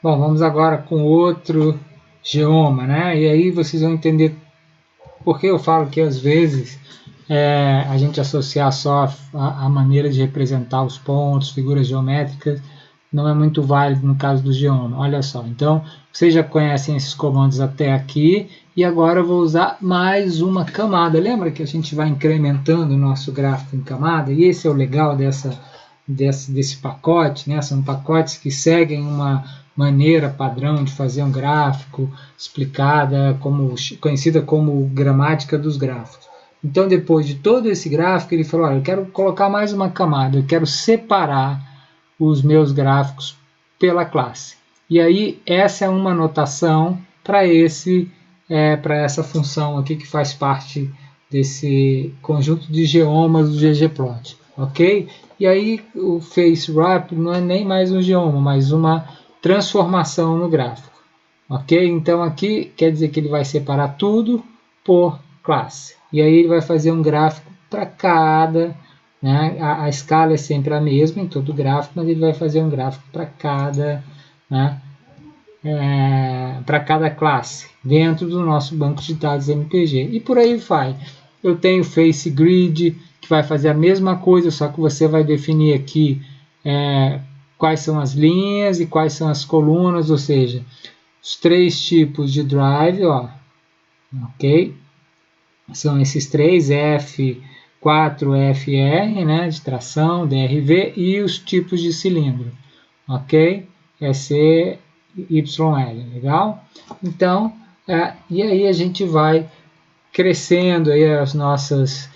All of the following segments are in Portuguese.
Bom, vamos agora com outro geoma, né? E aí vocês vão entender por que eu falo que às vezes a gente associar só a maneira de representar os pontos, figuras geométricas, não é muito válido no caso do geoma. Olha só, então vocês já conhecem esses comandos até aqui, e agora eu vou usar mais uma camada. Lembra que a gente vai incrementando o nosso gráfico em camada? E esse é o legal desse pacote, né? São pacotes que seguem uma maneira padrão de fazer um gráfico, explicada, conhecida como gramática dos gráficos. Então, depois de todo esse gráfico, ele falou, olha, eu quero colocar mais uma camada, eu quero separar os meus gráficos pela classe. E aí, essa é uma notação para essa função aqui que faz parte desse conjunto de geomas do ggplot, ok? E aí, o face wrap não é nem mais um geoma, mas uma transformação no gráfico, ok? Então, aqui quer dizer que ele vai separar tudo por classe. E aí, ele vai fazer um gráfico para cada, né? A escala é sempre a mesma em todo gráfico, mas ele vai fazer um gráfico para cada, né? Para cada classe dentro do nosso banco de dados MPG. E por aí vai. Eu tenho Face Grid, que vai fazer a mesma coisa, só que você vai definir aqui quais são as linhas e quais são as colunas, ou seja, os três tipos de drive, ó, ok? São esses três, F4FR, né, de tração, DRV, e os tipos de cilindro, ok? SE, YL, legal? Então, e aí a gente vai crescendo aí os nossos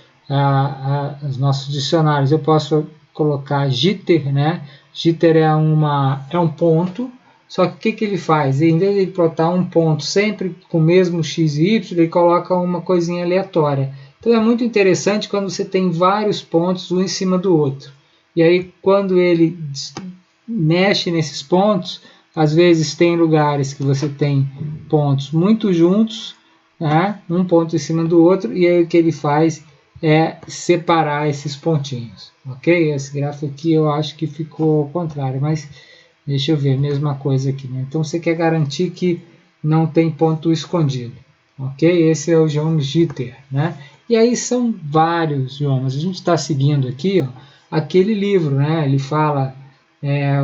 dicionários. Eu posso colocar jitter, né? Jitter é um ponto, só que o que ele faz? Em vez de ele botar um ponto sempre com o mesmo x e y, ele coloca uma coisinha aleatória. Então é muito interessante quando você tem vários pontos um em cima do outro. E aí quando ele mexe nesses pontos, às vezes tem lugares que você tem pontos muito juntos, né? Um ponto em cima do outro, e aí o que ele faz é separar esses pontinhos, ok? Esse gráfico aqui eu acho que ficou ao contrário, mas deixa eu ver, mesma coisa aqui, né? Então você quer garantir que não tem ponto escondido, ok? Esse é o geoma jitter, né? E aí são vários geomas. A gente está seguindo aqui, ó, aquele livro, né? Ele fala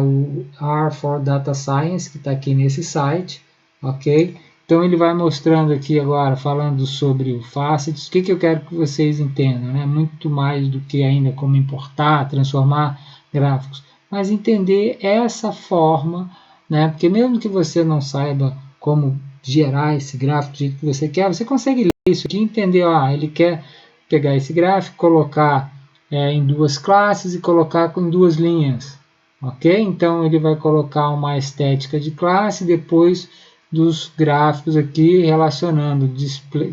o R for Data Science, que está aqui nesse site, ok? Então ele vai mostrando aqui agora, falando sobre o Facets, o que eu quero que vocês entendam, né? Muito mais do que ainda como importar, transformar gráficos, mas entender essa forma, né? Porque mesmo que você não saiba como gerar esse gráfico do jeito que você quer, você consegue ler isso aqui e entender, ele quer pegar esse gráfico, colocar em duas classes e colocar com duas linhas, ok? Então ele vai colocar uma estética de classe, depois dos gráficos aqui relacionando display,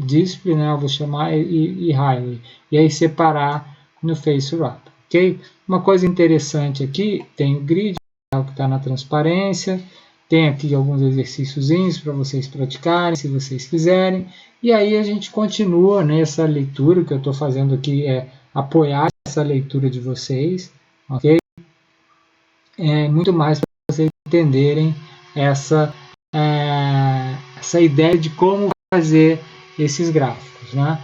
né, eu vou chamar, e highway, e aí separar no face wrap, ok? Uma coisa interessante aqui, tem o grid, que está na transparência, tem aqui alguns exercíciozinhos para vocês praticarem, se vocês quiserem, e aí a gente continua nessa leitura. O que eu estou fazendo aqui é apoiar essa leitura de vocês, ok? Muito mais para vocês entenderem essa ideia de como fazer esses gráficos, né?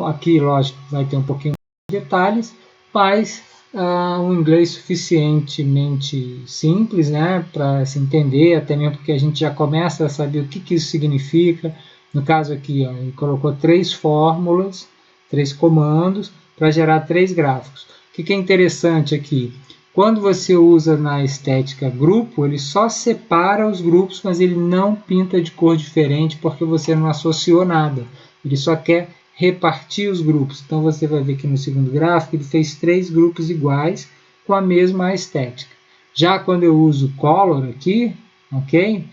Aqui, lógico, vai ter um pouquinho de detalhes, mas um inglês suficientemente simples, né, para se entender, até mesmo porque a gente já começa a saber o que isso significa. No caso aqui, ó, ele colocou 3 fórmulas, 3 comandos para gerar 3 gráficos. O que é interessante aqui? Quando você usa na estética grupo, ele só separa os grupos, mas ele não pinta de cor diferente porque você não associou nada. Ele só quer repartir os grupos. Então você vai ver que no segundo gráfico ele fez 3 grupos iguais com a mesma estética. Já quando eu uso color aqui, ok?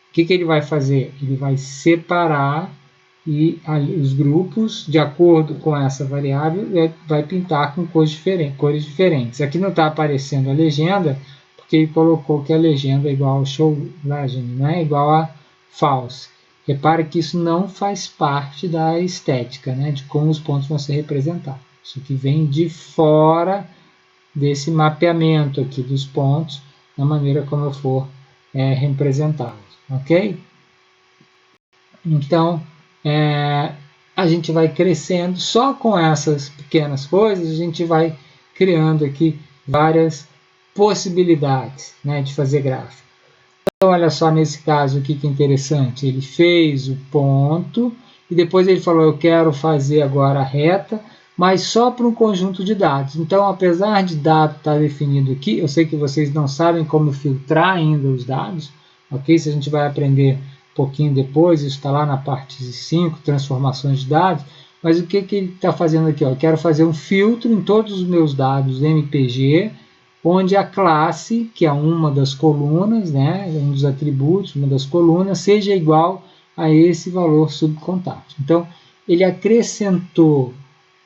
O que ele vai fazer? Ele vai separar os grupos de acordo com essa variável, vai pintar com cores diferentes. Aqui não está aparecendo a legenda, porque ele colocou que a legenda é igual ao show legend, né? Igual a false. Repare que isso não faz parte da estética, né? De como os pontos vão ser representados. Isso aqui vem de fora desse mapeamento aqui dos pontos, da maneira como eu for representá-los, ok? Então, a gente vai crescendo, só com essas pequenas coisas, a gente vai criando aqui várias possibilidades, né, de fazer gráfico. Então, olha só nesse caso aqui que interessante, ele fez o ponto e depois ele falou, eu quero fazer agora a reta, mas só para um conjunto de dados. Então, apesar de dado estar definido aqui, eu sei que vocês não sabem como filtrar ainda os dados, ok? Isso a gente vai aprender um pouquinho depois, isso está lá na parte 5, transformações de dados, mas o que ele está fazendo aqui? Ó? Eu quero fazer um filtro em todos os meus dados MPG, onde a classe, que é uma das colunas, né, um dos atributos, uma das colunas, seja igual a esse valor subcontátil. Então, ele acrescentou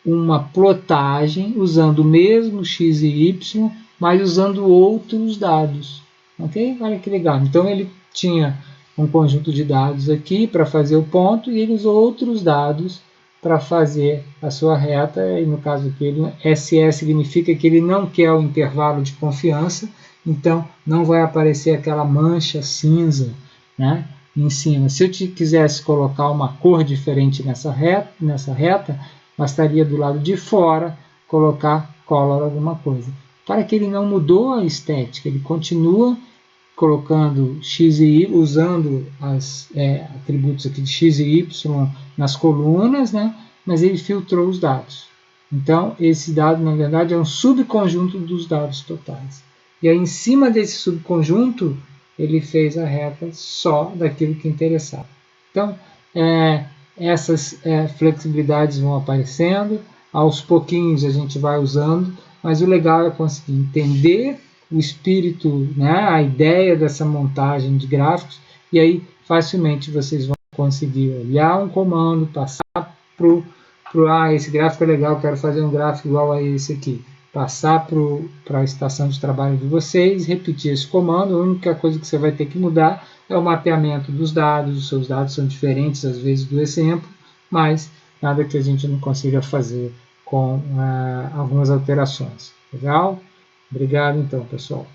uma plotagem usando o mesmo x e y, mas usando outros dados. Ok? Olha que legal. Então, ele tinha um conjunto de dados aqui para fazer o ponto e ele usou outros dados para fazer a sua reta, e no caso aqui, SE significa que ele não quer o intervalo de confiança, então não vai aparecer aquela mancha cinza, né, em cima. Se eu quisesse colocar uma cor diferente nessa reta, bastaria do lado de fora colocar color alguma coisa. Para que ele não mudou a estética, ele continua colocando x e y, usando os atributos aqui de x e y nas colunas, né? Mas ele filtrou os dados. Então, esse dado, na verdade, é um subconjunto dos dados totais. E aí, em cima desse subconjunto, ele fez a reta só daquilo que interessava. Então, essas flexibilidades vão aparecendo, aos pouquinhos a gente vai usando, mas o legal é conseguir entender o espírito, né, a ideia dessa montagem de gráficos, e aí facilmente vocês vão conseguir olhar um comando, passar para esse gráfico é legal, quero fazer um gráfico igual a esse aqui, passar para a estação de trabalho de vocês, repetir esse comando. A única coisa que você vai ter que mudar é o mapeamento dos dados, os seus dados são diferentes às vezes do exemplo, mas nada que a gente não consiga fazer com algumas alterações. Legal? Obrigado então, pessoal.